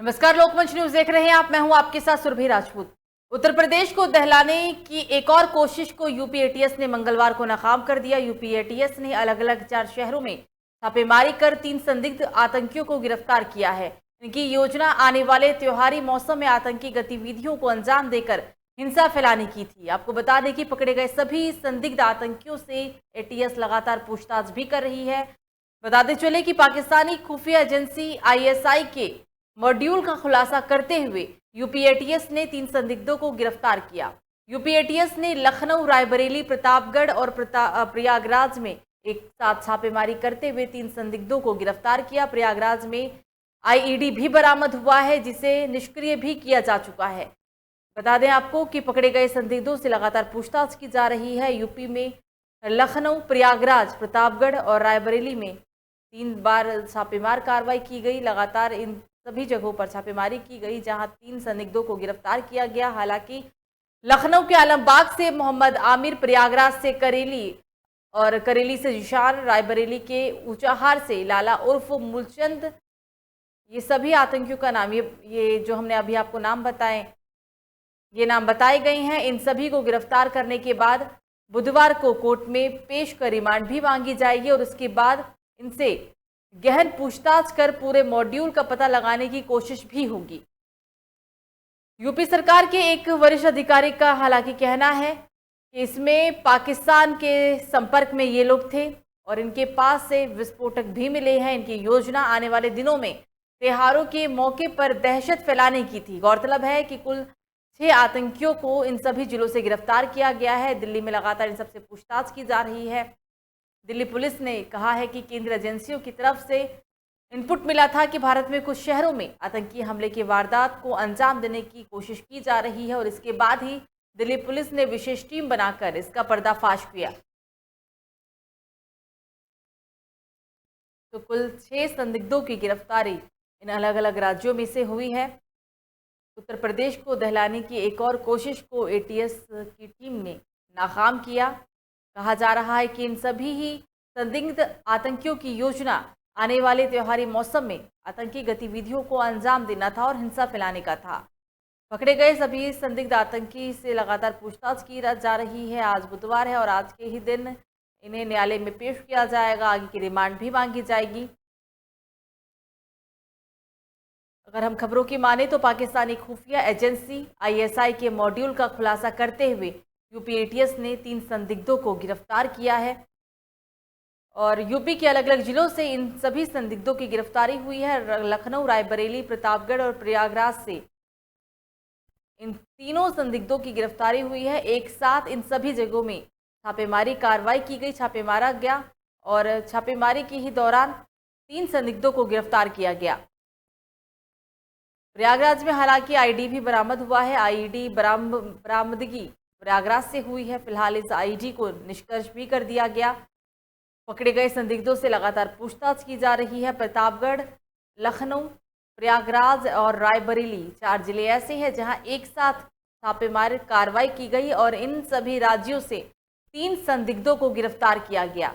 नमस्कार, लोकमंच न्यूज देख रहे हैं आप। मैं हूं आपके साथ सुरभि राजपूत। उत्तर प्रदेश को दहलाने की एक और कोशिश को यूपी एटीएस ने मंगलवार को नाकाम कर दिया। यूपी एटीएस ने अलग अलग 4 शहरों में छापेमारी कर 3 संदिग्ध आतंकियों को गिरफ्तार किया है। इनकी योजना आने वाले त्योहारी मौसम में आतंकी गतिविधियों को अंजाम देकर हिंसा फैलाने की थी। आपको बता दें कि पकड़े गए सभी संदिग्ध आतंकियों से एटीएस लगातार पूछताछ भी कर रही है। बताते चले कि पाकिस्तानी खुफिया एजेंसी आईएसआई के मॉड्यूल का खुलासा करते हुए यूपी एटीएस ने 3 संदिग्धों को गिरफ्तार किया। यूपी एटीएस ने लखनऊ, रायबरेली, प्रतापगढ़ और प्रयागराज में एक साथ छापेमारी करते हुए 3 संदिग्धों को गिरफ्तार किया। प्रयागराज में आईईडी भी बरामद हुआ है, जिसे निष्क्रिय भी किया जा चुका है। बता दें आपको कि पकड़े गए संदिग्धों से लगातार पूछताछ की जा रही है। यूपी में लखनऊ, प्रयागराज, प्रतापगढ़ और रायबरेली में 3 बार छापेमार कार्रवाई की गई। लगातार इन सभी जगहों पर छापेमारी की गई, जहां 3 संदिग्धों को गिरफ्तार किया गया। हालांकि लखनऊ के आलमबाग से मोहम्मद आमिर, प्रयागराज से करेली और करेली से जिशान, रायबरेली के ऊंचाहार से लाला उर्फ मूलचंद, ये सभी आतंकियों का नाम, ये जो हमने अभी आपको नाम बताए, ये नाम बताए गए हैं। इन सभी को गिरफ्तार करने के बाद बुधवार को कोर्ट में पेश कर रिमांड भी मांगी जाएगी और उसके बाद इनसे गहन पूछताछ कर पूरे मॉड्यूल का पता लगाने की कोशिश भी होगी। यूपी सरकार के एक वरिष्ठ अधिकारी का हालांकि कहना है कि इसमें पाकिस्तान के संपर्क में ये लोग थे और इनके पास से विस्फोटक भी मिले हैं। इनकी योजना आने वाले दिनों में त्योहारों के मौके पर दहशत फैलाने की थी। गौरतलब है कि कुल 6 आतंकियों को इन सभी जिलों से गिरफ्तार किया गया है। दिल्ली में लगातार इन सबसे पूछताछ की जा रही है। दिल्ली पुलिस ने कहा है कि केंद्रीय एजेंसियों की तरफ से इनपुट मिला था कि भारत में कुछ शहरों में आतंकी हमले की वारदात को अंजाम देने की कोशिश की जा रही है और इसके बाद ही दिल्ली पुलिस ने विशेष टीम बनाकर इसका पर्दाफाश किया। तो कुल 6 संदिग्धों की गिरफ्तारी इन अलग अलग राज्यों में से हुई है। उत्तर प्रदेश को दहलाने की एक और कोशिश को एटीएस की टीम ने नाकाम किया। कहा जा रहा है कि इन सभी ही संदिग्ध आतंकियों की योजना आने वाले त्योहारी मौसम में आतंकी गतिविधियों को अंजाम देना था और हिंसा फैलाने का था। पकड़े गए सभी संदिग्ध आतंकी से लगातार पूछताछ की जा रही है। आज बुधवार है और आज के ही दिन इन्हें न्यायालय में पेश किया जाएगा। आगे की रिमांड भी मांगी जाएगी। अगर हम खबरों की माने तो पाकिस्तानी खुफिया एजेंसी आईएसआई के मॉड्यूल का खुलासा करते हुए यूपी एटीएस ने 3 संदिग्धों को गिरफ्तार किया है और यूपी के अलग अलग जिलों से इन सभी संदिग्धों की गिरफ्तारी हुई है। लखनऊ, रायबरेली, प्रतापगढ़ और प्रयागराज से इन तीनों संदिग्धों की गिरफ्तारी हुई है। एक साथ इन सभी जगहों में छापेमारी कार्रवाई की गई, छापे मारा गया और छापेमारी के ही दौरान 3 संदिग्धों को गिरफ्तार किया गया। प्रयागराज में हालांकि आईडी भी बरामद हुआ है। आईडी बरामदगी प्रयागराज से हुई है। फिलहाल इस आईडी को निष्कर्ष भी कर दिया गया। पकड़े गए संदिग्धों से लगातार पूछताछ की जा रही है। प्रतापगढ़, लखनऊ, प्रयागराज और रायबरेली 4 जिले ऐसे हैं जहां एक साथ छापेमारी कार्रवाई की गई और इन सभी राज्यों से 3 संदिग्धों को गिरफ्तार किया गया।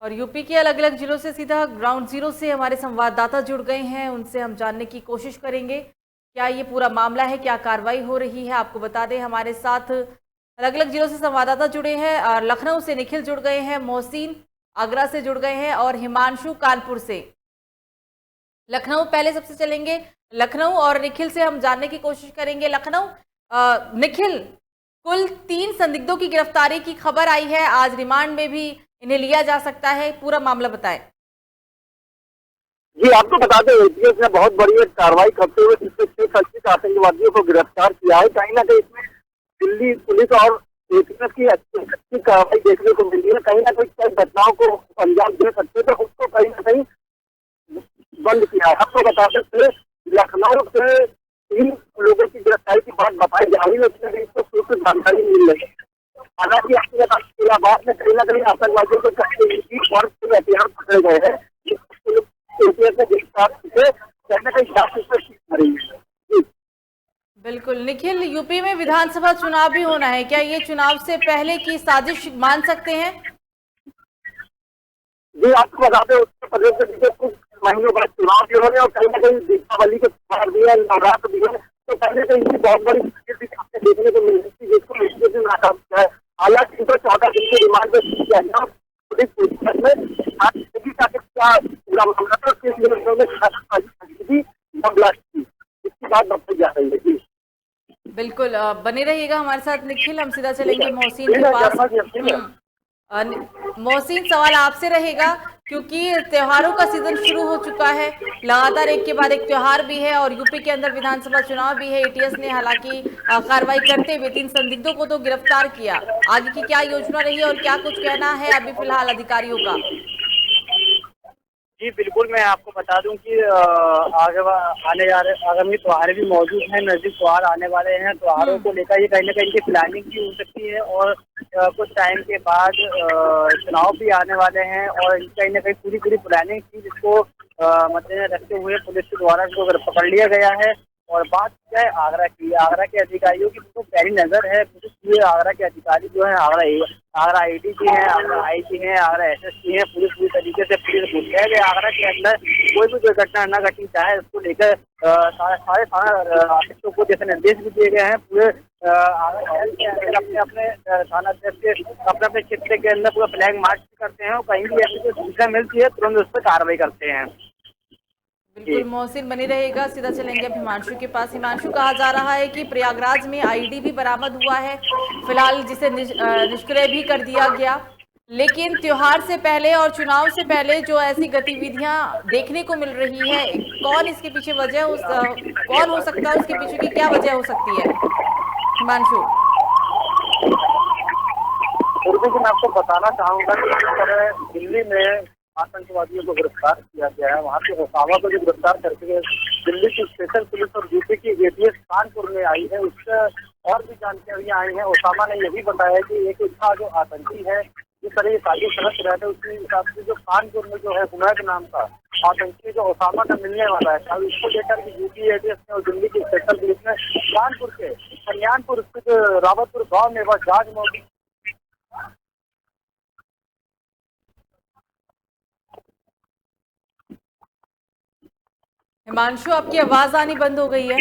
और यूपी के अलग अलग जिलों से सीधा ग्राउंड जीरो से हमारे संवाददाता जुड़ गए हैं। उनसे हम जानने की कोशिश करेंगे क्या ये पूरा मामला है, क्या कार्रवाई हो रही है। आपको बता दें हमारे साथ अलग अलग जिलों से संवाददाता जुड़े हैं। और लखनऊ से निखिल जुड़ गए हैं, मोहसिन आगरा से जुड़ गए हैं और हिमांशु कानपुर से। लखनऊ पहले सबसे चलेंगे। लखनऊ और निखिल से हम जानने की कोशिश करेंगे। लखनऊ, निखिल, कुल 3 संदिग्धों की गिरफ्तारी की खबर आई है। आज रिमांड में भी इन्हें लिया जा सकता है, पूरा मामला बताएं। जी, आपको बता दें एटीएस ने बहुत बड़ी एक कार्रवाई करते हुए इससे 6 संदिग्ध आतंकवादियों को गिरफ्तार किया है। कहीं ना कहीं इसमें दिल्ली पुलिस और एटीएस की अच्छी कार्रवाई देखने को मिली है। कहीं ना कहीं कई घटनाओं को अंजाम दे सकते थे, उसको कहीं ना कहीं बंद किया है। आपको बता दें लखनऊ से 3 लोगों की गिरफ्तारी की बात बताई जा रही है, लेकिन इसको सूत्र जानकारी मिल रही है। हालांकि आपको बता दें इलाहाबाद में कहीं ना कहीं आतंकवादियों को और हथियार पकड़े गए हैं। बिल्कुल निखिल, यूपी में विधानसभा चुनाव भी होना है, क्या ये चुनाव से पहले की साजिश मान सकते हैं? जी आपको बता दें उत्तर प्रदेश के बीते कुछ महीनों बाद चुनाव भी हो रहे हैं और कहीं ना कहीं दीपावली के त्योहार भी है, नवरात्र भी है, तो कहीं ना कहीं इसकी बहुत बड़ी आपको देखने को मिल रही थी जिसको इक्कीस दिन नाकाम किया है। हालांकि इनको 14 दिन की रिमांड में किया गया पुलिस पूछताछ में आज क्या पूरा मामला था उसके लिए ब्लास्ट की इसकी बात बताई जा रही है। जी बिल्कुल, बने रहिएगा हमारे साथ निखिल। हम सीधा चलेंगे मोहसिन के पास। मोहसिन, सवाल आपसे रहेगा क्योंकि त्योहारों का सीजन शुरू हो चुका है, लगातार एक के बाद एक त्योहार भी है और यूपी के अंदर विधानसभा चुनाव भी है। एटीएस ने हालांकि कार्रवाई करते हुए 3 संदिग्धों को तो गिरफ्तार किया। आगे की क्या योजना रही और क्या कुछ कहना है अभी फिलहाल अधिकारियों का? जी बिल्कुल, मैं आपको बता दूं कि आने जा रहे आगामी त्योहार भी मौजूद हैं, नजदीक त्योहार आने वाले हैं। त्योहारों को लेकर ये कहीं ना कहीं इनकी प्लानिंग भी हो सकती है और कुछ टाइम के बाद चुनाव भी आने वाले हैं और कहीं ना कहीं पूरी प्लानिंग थी जिसको मद्देनजर रखते हुए पुलिस के द्वारा इसको पकड़ लिया गया है। और बात क्या है आगरा की, आगरा के अधिकारियों की तो पैरी नजर है पुलिस। आगरा के अधिकारी जो है आगरा ADG हैं, आगरा IG हैं, आगरा SSP हैं, पूरी तरीके से पुलिस बुलाया गया। आगरा के अंदर कोई भी दुर्घटना न घटनी चाहे उसको लेकर सारे थाना अध्यक्षों को जैसे निर्देश भी दिए गए हैं। पूरे आगरा के अंदर अपने थाना अध्यक्ष अपने क्षेत्र के अंदर पूरा फ्लैग मार्च करते हैं और कहीं भी ऐसी कोई सूचना मिलती है तुरंत उस पर कार्रवाई करते हैं। बिल्कुल मोहसिन, बनी रहेगा। सीधा चलेंगे अब हिमांशु के पास। हिमांशु, कहा जा रहा है कि प्रयागराज में IED भी बरामद हुआ है फिलहाल, जिसे निष्क्रिय भी कर दिया गया। लेकिन त्योहार से पहले और चुनाव से पहले जो ऐसी गतिविधियां देखने को मिल रही है, कौन इसके पीछे कौन हो सकता है, उसके पीछे की क्या वजह हो सकती है हिमांशु? मैं आपको बताना चाहूंगा कि दिल्ली में आतंकवादियों को गिरफ्तार किया गया है। वहाँ के ओसामा को जो गिरफ्तार करके दिल्ली की स्पेशल पुलिस और यूपी की ATS कानपुर में आई है, उससे और भी जानकारियां आई हैं। ओसामा ने यही बताया कि एक था जो आतंकी है जिस तरह ये साजिश रच रहे थे, उसी हिसाब से जो कानपुर में जो है हुनैद नाम का आतंकी जो ओसामा का मिलने वाला है, अब इसको लेकर के यूपी ATS ने और दिल्ली की स्पेशल पुलिस ने कानपुर के कल्याणपुर स्थित रावतपुर गाँव में वह जांच मौके हिमांशु, आपकी आवाज आनी बंद हो गई है।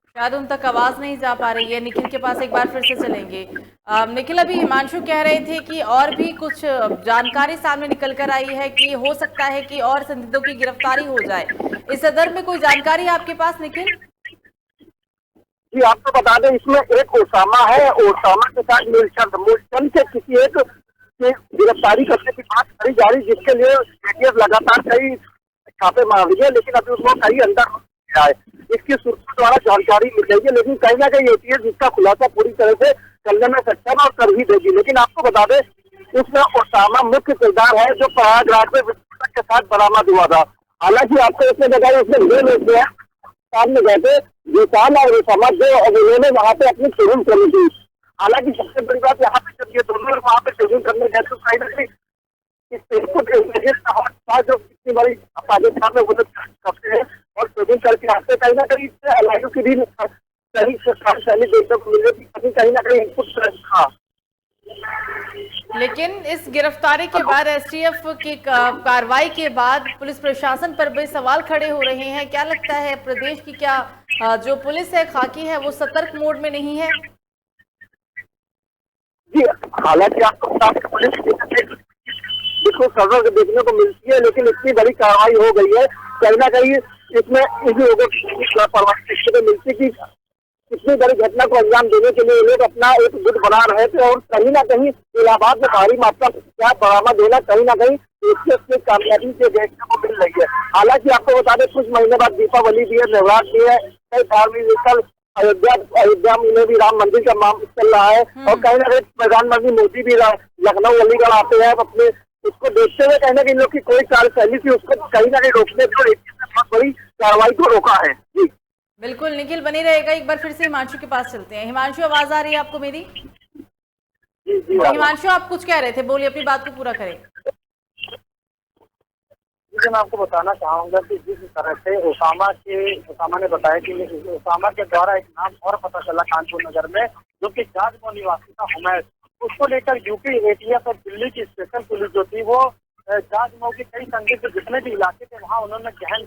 शायद उन तक आवाज नहीं जा पा रही है। निखिल के पास एक बार फिर से चलेंगे। निखिल, अभी हिमांशु कह रहे थे कि और भी कुछ जानकारी सामने निकल कर आई है कि हो सकता है कि और संदिग्धों की गिरफ्तारी हो जाए। इस संदर्भ में कोई जानकारी है आपके पास निखिल? जी आपको बता दें इसमें एक ओसामा है, ओसामा के साथ मूलचंद के किसी एक गिरफ्तारी करने की बात करी जा रही, जिसके लिए ATS लगातार कई छापे मार रही है, लेकिन अभी उसको कहीं अंदर है। इसकी सूत्रों द्वारा जानकारी मिल रही है, लेकिन कहीं ना कहीं ATS इसका खुलासा पूरी तरह से करने में सक्षम और कर ही देगी। लेकिन आपको बता दें उसमें ओसामा मुख्य किरदार है जो प्रयागराज में विस्फोटक के साथ बरामद हुआ था। हालांकि आपको इसमें बताया उसमें दो लोग हैं सामने गए थे, विशाल और ओसामा, जो उन्होंने वहाँ पे अपनी शुरू करी थी। हालांकि सबसे बड़ी बात यहाँ पे जब ये दोनों लोग वहाँ पे शेड्यूल करने गए तो कहीं ना कहीं जो इतनी बड़ी पाकिस्तान में वो लोग करते हैं और शेड्यूल करके आते कहीं ना कहीं अलग की भी सही शैली देखने को मिल रही थी, कहीं ना कहीं इनपुट था। लेकिन इस गिरफ्तारी के बाद STF की कार्रवाई के बाद पुलिस प्रशासन पर भी सवाल खड़े हो रहे हैं। क्या लगता है प्रदेश की क्या जो पुलिस है, खाकी है, वो सतर्क मोड में नहीं है? जी हालांकि आपको पुलिस बिल्कुल सजग देखने को मिलती है, लेकिन इतनी बड़ी कार्रवाई हो गई है कहीं ना कहीं इसमें इन लोगों की लापरवाही देखने को मिलती कि इतनी बड़ी घटना को अंजाम देने के लिए लोग अपना एक गुट बना रहे थे और कहीं ना कहीं इलाहाबाद में भारी मात्रा में बरामद होना कहीं ना कहीं इसके कामयाबी से देखने को मिल रही है। हालांकि आपको बता दें कुछ महीने बाद दीपावली भी है, नवरात्र भी है, कई धार्मिक स्थल अयोध्या में भी राम मंदिर का मामला चल रहा है और कहीं ना कहीं प्रधानमंत्री मोदी भी लखनऊ अलीगढ़ आते हैं अपने उसको देखते हुए कहीं ना कहीं लोग की कोई कार्यशैली थी उसको कहीं ना कहीं रोकने की बहुत बड़ी कार्रवाई को रोका है। जी बिल्कुल निखिल, बनी रहेगा। एक बार फिर से हिमांशु के पास चलते हैं। हिमांशु, आवाज आ रही है आपको मेरी? जी हिमांशु, आप कुछ कह रहे थे, बोलिए, अपनी बात को पूरा करें। देखिए, मैं आपको बताना चाहूंगा कि जिस तरह से ओसामा ने बताया कि ओसामा के द्वारा एक नाम और पता चला कानपुर नगर में, जो कि जाजमऊ निवासी था हुमैद। उसको लेकर यूपी एटीएस और दिल्ली की स्पेशल पुलिस जो थी वो जाजमऊ के कई संदिग्ध जितने भी इलाके थे वहाँ उन्होंने गहन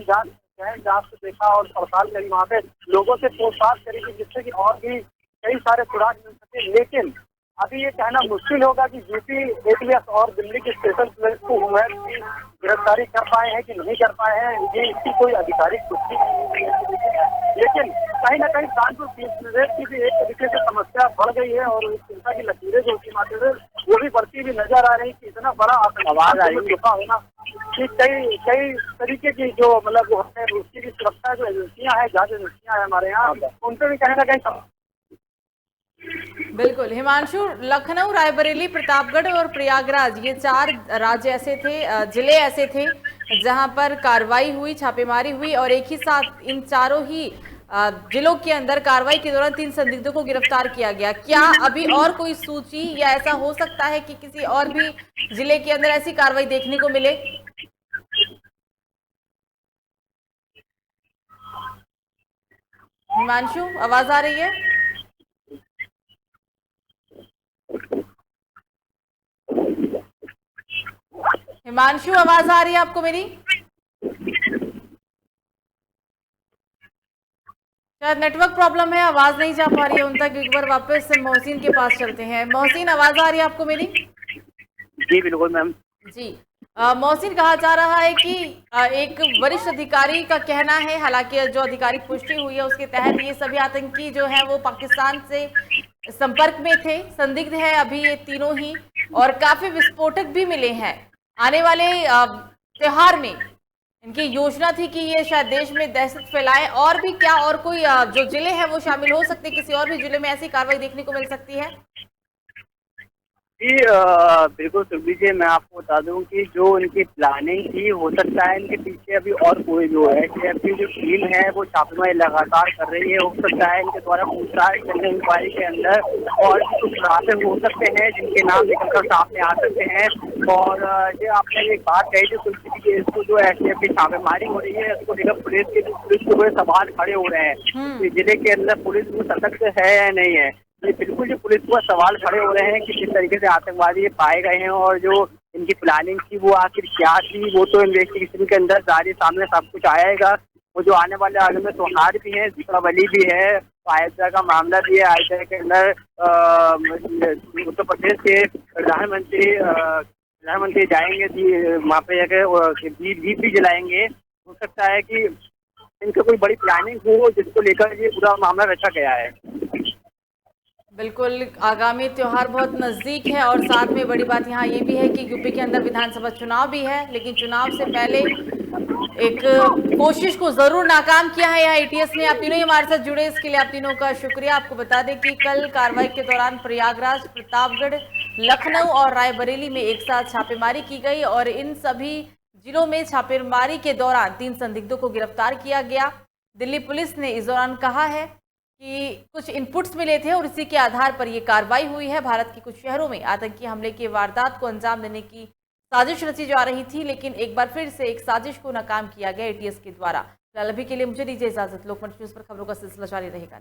जांच से देखा और पड़ताल करी, वहाँ पे लोगों से पूछताछ करी कि जिससे कि और भी कई सारे सुराग मिल सके। लेकिन अभी ये कहना मुश्किल होगा कि यूपी एटीएस और दिल्ली की स्पेशल पुलिस को हुमैद की गिरफ्तारी कर पाए हैं कि नहीं कर पाए हैं, ये इसकी कोई आधिकारिक पुष्टि नहीं है। लेकिन कहीं ना कहीं कानपुर रेल की भी एक तरीके से समस्या बढ़ गई है और चिंता की लकीरें जो उसकी माथे से वो भी बढ़ती हुई नजर आ रही कि इतना बड़ा आतंकवाद छुपा होना कि कई कई तरीके की जो मतलब वो है उसकी भी सुरक्षा जो एजेंसियां हैं, जांच एजेंसियां हैं हमारे यहाँ, उन पर भी कहीं ना कहीं बिल्कुल हिमांशु, लखनऊ, रायबरेली, प्रतापगढ़ और प्रयागराज ये 4 राज्य ऐसे थे, जिले ऐसे थे जहां पर कार्रवाई हुई, छापेमारी हुई और एक ही साथ इन चारों ही जिलों के अंदर कार्रवाई के दौरान 3 संदिग्धों को गिरफ्तार किया गया। क्या अभी और कोई सूची या ऐसा हो सकता है कि किसी और भी जिले के अंदर ऐसी कार्रवाई देखने को मिले? हिमांशु, आवाज आ रही है? हिमांशु, आवाज आ रही है आपको मेरी? शायद नेटवर्क प्रॉब्लम है, आवाज नहीं जा पा रही है उन तक। एक बार वापस मोहसिन के पास चलते हैं। मोहसिन, आवाज आ रही है आपको मेरी? जी बिल्कुल मैम। जी, मोहसिन, कहा जा रहा है कि एक वरिष्ठ अधिकारी का कहना है, हालांकि जो आधिकारिक पुष्टि हुई है उसके तहत ये सभी आतंकी जो है वो पाकिस्तान से संपर्क में थे, संदिग्ध है अभी ये तीनों ही, और काफी विस्फोटक भी मिले हैं। आने वाले त्योहार में इनकी योजना थी कि ये शायद देश में दहशत फैलाएं। और भी क्या और कोई जो जिले हैं वो शामिल हो सकते, किसी और भी जिले में ऐसी कार्रवाई देखने को मिल सकती है? जी बिल्कुल सुखबीर जी, मैं आपको बता दूं कि जो इनकी प्लानिंग थी, हो सकता है इनके पीछे अभी और कोई जो है कि जो टीम है वो छापेमारी लगातार कर रही है। हो सकता है इनके द्वारा पूछताछ करने इंक्वायरी के अंदर और भी कुछ खुलासे हो सकते हैं जिनके नाम निकलकर सामने आ सकते हैं। और जो आपने एक बात कही थी सुखबीर जी, इसको जो एसटीएफ की छापेमारी हो रही है उसको लेकर पुलिस के बड़े सवाल खड़े हो रहे हैं। जिले के अंदर पुलिस में सतर्क है या नहीं है, ये बिल्कुल जो पुलिस पर सवाल खड़े हो रहे हैं कि किस तरीके से आतंकवादी पाए गए हैं और जो इनकी प्लानिंग थी वो आखिर क्या थी, वो तो इन्वेस्टिगेशन के अंदर जारी सामने सब कुछ आएगा। वो जो आने वाले आगे में त्योहार भी है, दीपावली भी है, अयोध्या का मामला भी है। अयोध्या के अंदर उत्तर प्रदेश के प्रधानमंत्री जाएंगे वहाँ पे जाकर दीप भी जलाएंगे। हो सकता है कि इनका कोई बड़ी प्लानिंग हो जिसको लेकर ये पूरा मामला रचा गया है। बिल्कुल, आगामी त्योहार बहुत नजदीक है और साथ में बड़ी बात यहाँ ये भी है कि यूपी के अंदर विधानसभा चुनाव भी है, लेकिन चुनाव से पहले एक कोशिश को जरूर नाकाम किया है यहाँ एटीएस ने। आप तीनों ही हमारे साथ जुड़े, इसके लिए आप तीनों का शुक्रिया। आपको बता दें कि कल कार्रवाई के दौरान प्रयागराज, प्रतापगढ़, लखनऊ और रायबरेली में एक साथ छापेमारी की गई और इन सभी जिलों में छापेमारी के दौरान 3 संदिग्धों को गिरफ्तार किया गया। दिल्ली पुलिस ने इस दौरान कहा है कि कुछ इनपुट्स मिले थे और इसी के आधार पर यह कार्रवाई हुई है। भारत के कुछ शहरों में आतंकी हमले की वारदात को अंजाम देने की साजिश रची जा रही थी, लेकिन एक बार फिर से एक साजिश को नाकाम किया गया एटीएस के द्वारा। फिलहाल अभी के लिए मुझे दीजिए इजाजत। लोकमंच न्यूज पर खबरों का सिलसिला जारी रहेगा।